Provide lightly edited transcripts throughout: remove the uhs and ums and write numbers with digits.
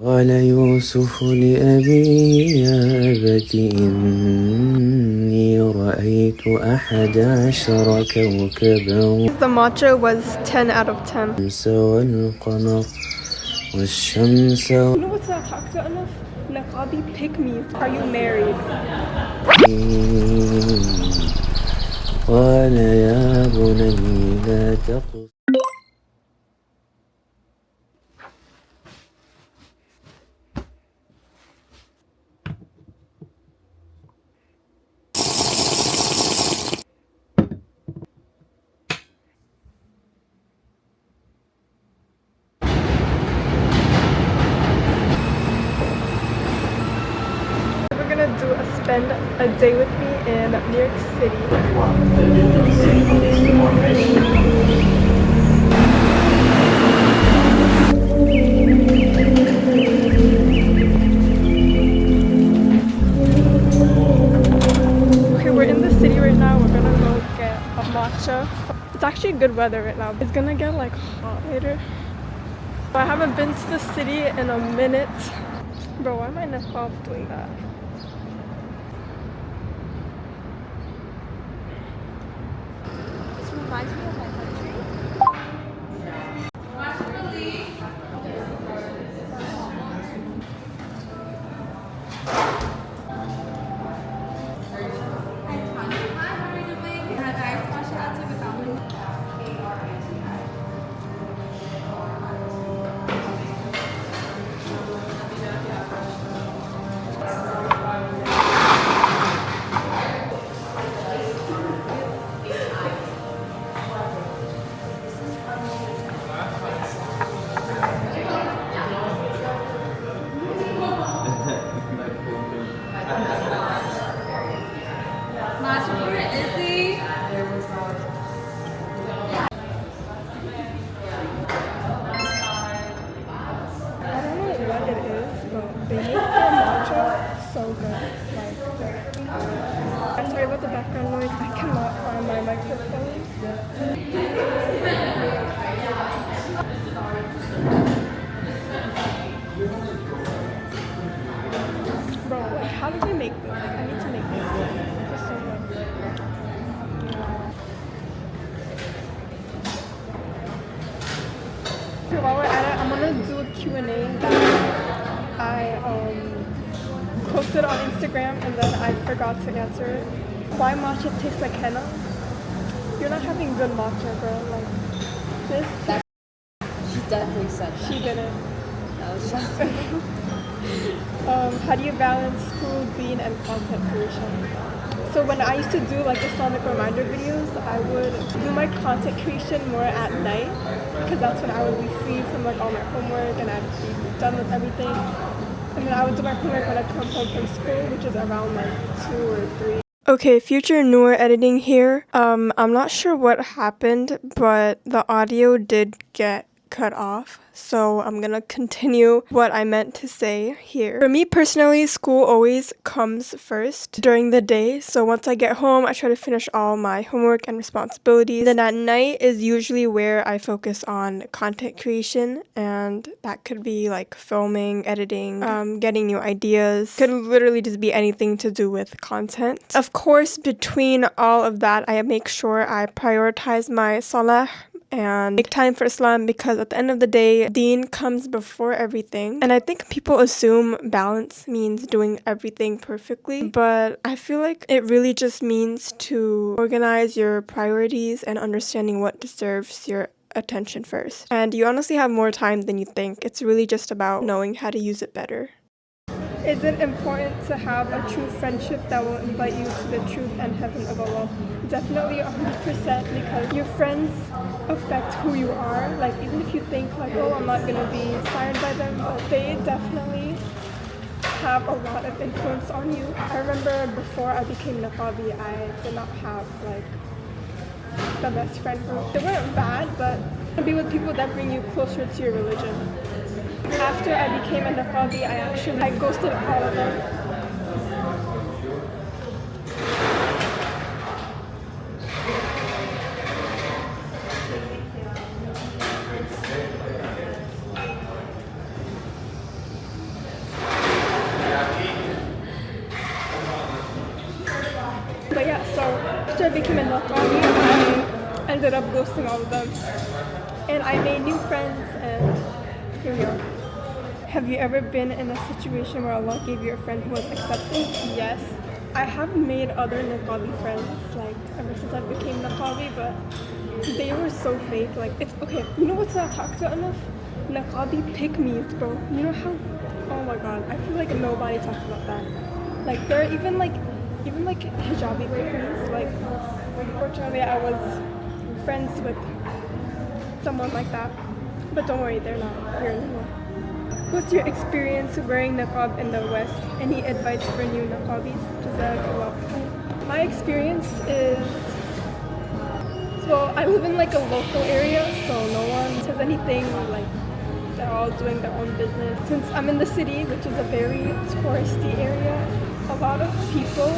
قال يوسف لأبيه يا أبت إني رأيت 11 كوكبا. The matcha was 10 out of 10. الشمس والقمر والشمس. You know what's not talked about enough? Niqabi pick-me. Are you married? قال يا بني لا تقص. Spend a day with me in New York City. Okay, we're in the city right now. We're gonna go get a matcha. It's actually good weather right now. It's gonna get like hot later. I haven't been to the city in a minute. Bro, why am I niqab doing that? Reminds me of my country. So good. I'm sorry about the background noise. I cannot find my microphone. Bro, like, how did they make this? Like, I need to make this. It's so good. Okay, while we're at it, I'm gonna do a Q&A that I posted on Instagram and then I forgot to answer it. Why matcha tastes like henna? You're not having good matcha, bro. Like this. She definitely said that. She didn't. That was shocking. How do you balance school, deen, and content creation? So when I used to do like Islamic reminder videos, I would do my content creation more at night because that's when I would be free from like all my homework and I'd be done with everything. And then I would do my homework when I come home from school, which is around like 2 or 3. Okay, future Noor editing here. I'm not sure what happened, but the audio did get cut off. So I'm gonna continue what I meant to say here. For me personally, school always comes first during the day. So once I get home, I try to finish all my homework and responsibilities. Then at night is usually where I focus on content creation, and that could be like filming, editing, getting new ideas. Could literally just be anything to do with content. Of course, between all of that, I make sure I prioritize my salām and make time for Islam, because at the end of the day, deen comes before everything. And I think people assume balance means doing everything perfectly, but I feel like it really just means to organize your priorities and understanding what deserves your attention first. And you honestly have more time than you think. It's really just about knowing how to use it better. Is it important to have a true friendship that will invite you to the truth and heaven of Allah? Definitely 100%, because your friends affect who you are. Like, even if you think like, oh, I'm not gonna be inspired by them, but they definitely have a lot of influence on you. I remember before I became niqabi, I did not have like the best friend group. They weren't bad, but be with people that bring you closer to your religion. After I became a niqabi, I ghosted all of them. after I became a niqabi, I ended up ghosting all of them. And I made new friends, and here we are. Have you ever been in a situation where Allah gave you a friend who was accepting? Yes. I have made other niqabi friends, like ever since I became niqabi, but they were so fake. Like, it's okay. You know what's not talked about enough? Niqabi pick-me's, bro. You know how? Oh my god. I feel like nobody talks about that. Like, there are even like hijabi pick-me's. Like, unfortunately, I was friends with someone like that. But don't worry, they're not here anymore. What's your experience wearing niqab in the West? Any advice for new niqabis? Jazakallah. My experience is, well, I live in like a local area, so no one says anything. Like, they're all doing their own business. Since I'm in the city, which is a very touristy area, a lot of people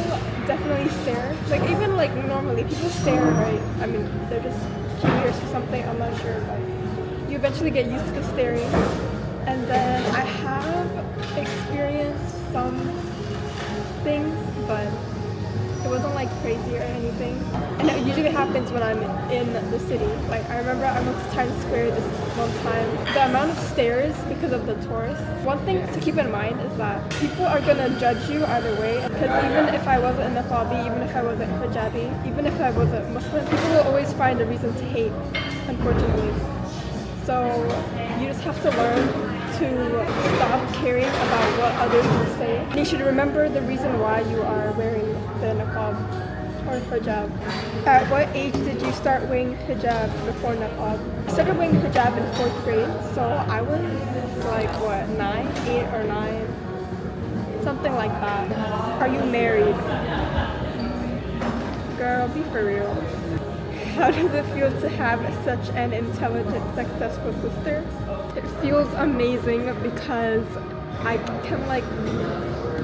definitely stare. Like, even like normally people stare, right? I mean, they're just curious or something, I'm not sure, but you eventually get used to the staring. And then I have experienced some things, but it wasn't like crazy or anything. And it usually happens when I'm in the city. Like, I remember I went to Times Square this one time. The amount of stares because of the tourists. One thing to keep in mind is that people are gonna judge you either way. Because even if I wasn't in niqabi, even if I wasn't hijabi, even if I wasn't Muslim, people will always find a reason to hate, unfortunately. So you just have to learn to stop caring about what others will say. And you should remember the reason why you are wearing the niqab or hijab. At what age did you start wearing hijab before niqab? I started wearing hijab in 4th grade, so I was like, what, 9, 8 or 9? Something like that. Are you married? Girl, be for real. How does it feel to have such an intelligent, successful sister? It feels amazing because I can like,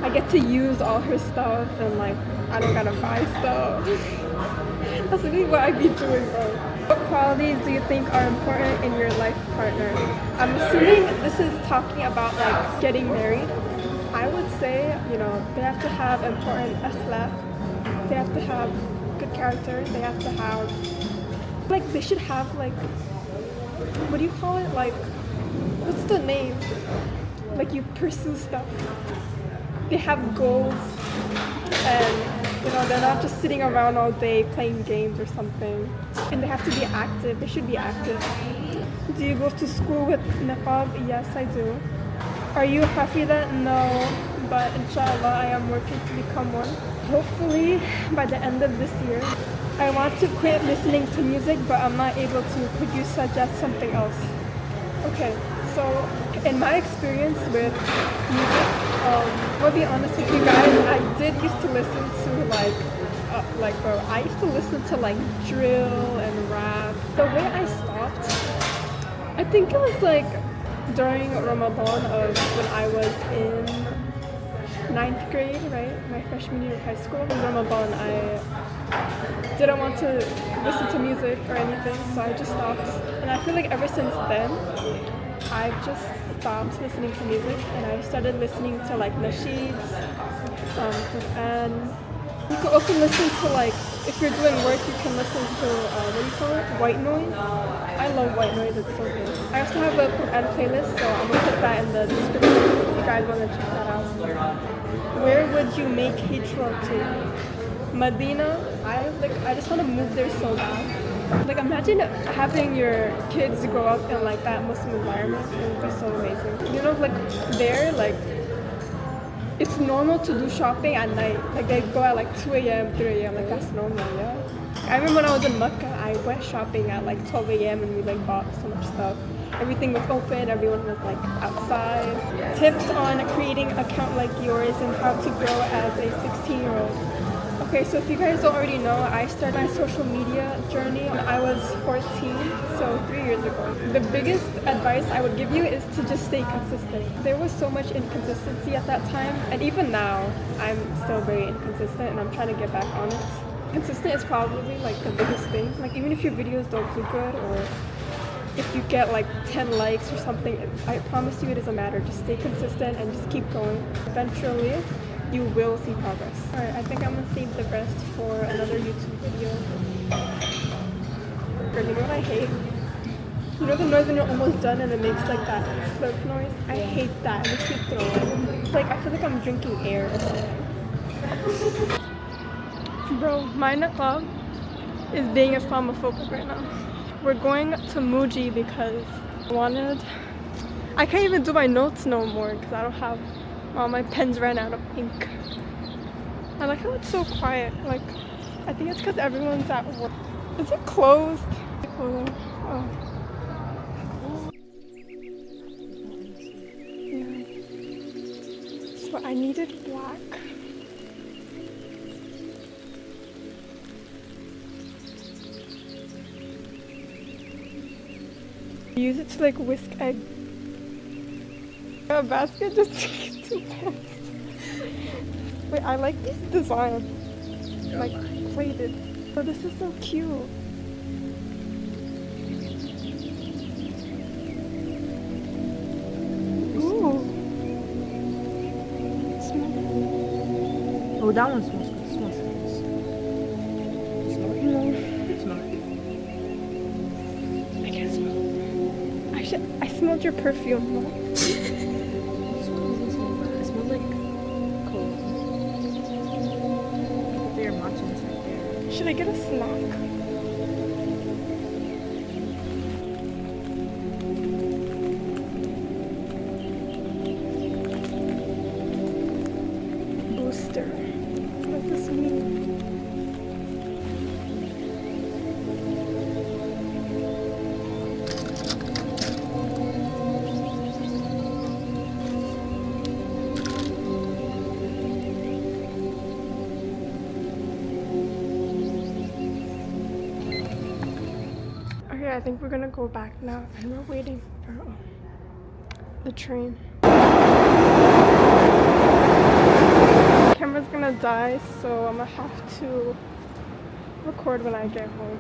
I get to use all her stuff and like, I don't gotta buy stuff. That's really what I be doing, bro. What qualities do you think are important in your life partner? I'm assuming this is talking about like getting married. I would say, you know, they have to have important akhlaq. They have to have good character. They have to have, like, they should have like, what do you call it? Like, what's the name? Like, you pursue stuff. They have goals, and you know, they're not just sitting around all day playing games or something. And they have to be active. They should be active. Do you go to school with niqab? Yes, I do. Are you hafida? No, but inshallah I am working to become one. Hopefully by the end of this year. I want to quit listening to music, but I'm not able to. Could you suggest something else? Okay, so in my experience with music, I'll be honest with you guys, I did used to listen to bro, I used to listen to like drill and rap. The way I stopped, I think it was like during Ramadan of when I was in 9th grade, right? My freshman year of high school. In Ramadan, I didn't want to listen to music or anything, so I just stopped. And I feel like ever since then, I've just stopped listening to music, and I started listening to like nasheeds, and you can also listen to like, if you're doing work, you can listen to, what do you call it? White noise. I love white noise, it's so good. I also have a Quran playlist, so I'm gonna put that in the description if you guys wanna check that out. Where would you make hijra to? Medina. I just wanna move there so bad. Like, imagine having your kids grow up in like that Muslim environment. It would be so amazing. You know, like there, like it's normal to do shopping at night. Like they go at like 2 a.m., 3 a.m. Like that's normal, yeah. I remember when I was in Mecca, I went shopping at like 12 a.m. and we like bought so much stuff. Everything was open, everyone was like outside. Tips on creating an account like yours and how to grow as a 16-year-old. Okay, so if you guys don't already know, I started my social media journey when I was 14, so 3 years ago. The biggest advice I would give you is to just stay consistent. There was so much inconsistency at that time, and even now, I'm still very inconsistent and I'm trying to get back on it. Consistent is probably like the biggest thing. Like even if your videos don't do good, or if you get like 10 likes or something, I promise you it doesn't matter. Just stay consistent and just keep going. Eventually, you will see progress. Alright, I think I'm gonna save the rest for another YouTube video. Girl, you know what I hate? You know the noise when you're almost done and it makes like that slurp noise? I hate that. It makes me throw up. It's like, I feel like I'm drinking air or something. Bro, my niqab is being Islamophobic right now. We're going to Muji because I can't even do my notes no more because I don't have, all my pens ran out of ink. I like how it's so quiet. Like, I think it's because everyone's at work. Is it closed? Hold on. Oh. Yeah. So I needed black. Use it to like whisk egg. A basket just takes 2 pence. Wait, I like this design. Like plated. Oh, this is so cute. Ooh. Smell. Oh, that one smells good. It smells nice. Smell it? No. Smell it. I can't smell. I smelled your perfume. No? It doesn't smell bad. It smells like cold. Put your matcha inside there. Should I get a snack? Booster. What does this mean? Okay, I think we're gonna go back now and we're waiting for the train. Camera's gonna die, so I'm gonna have to record when I get home.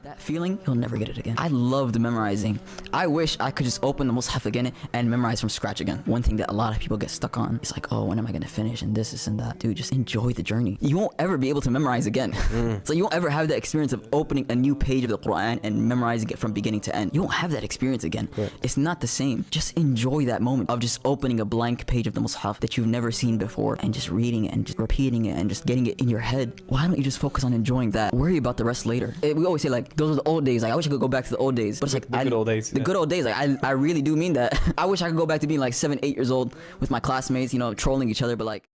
That feeling, you'll never get it again. I loved memorizing. I wish I could just open the mus'haf again and memorize from scratch again. One thing that a lot of people get stuck on is like, oh, when am I gonna finish and this and that. Dude, just enjoy the journey. You won't ever be able to memorize again. So you won't ever have the experience of opening a new page of the Quran and memorizing it from beginning to end. You won't have that experience again. Right. It's not the same. Just enjoy that moment of just opening a blank page of the mus'haf that you've never seen before and just reading it and just repeating it and just getting it in your head. Why don't you just focus on enjoying that? Worry about the rest later. We always say like, those are the old days. Like, I wish I could go back to the old days. But it's like the good old days. The good old days. Like, I really do mean that. I wish I could go back to being like 7, 8 years old with my classmates, you know, trolling each other. But like,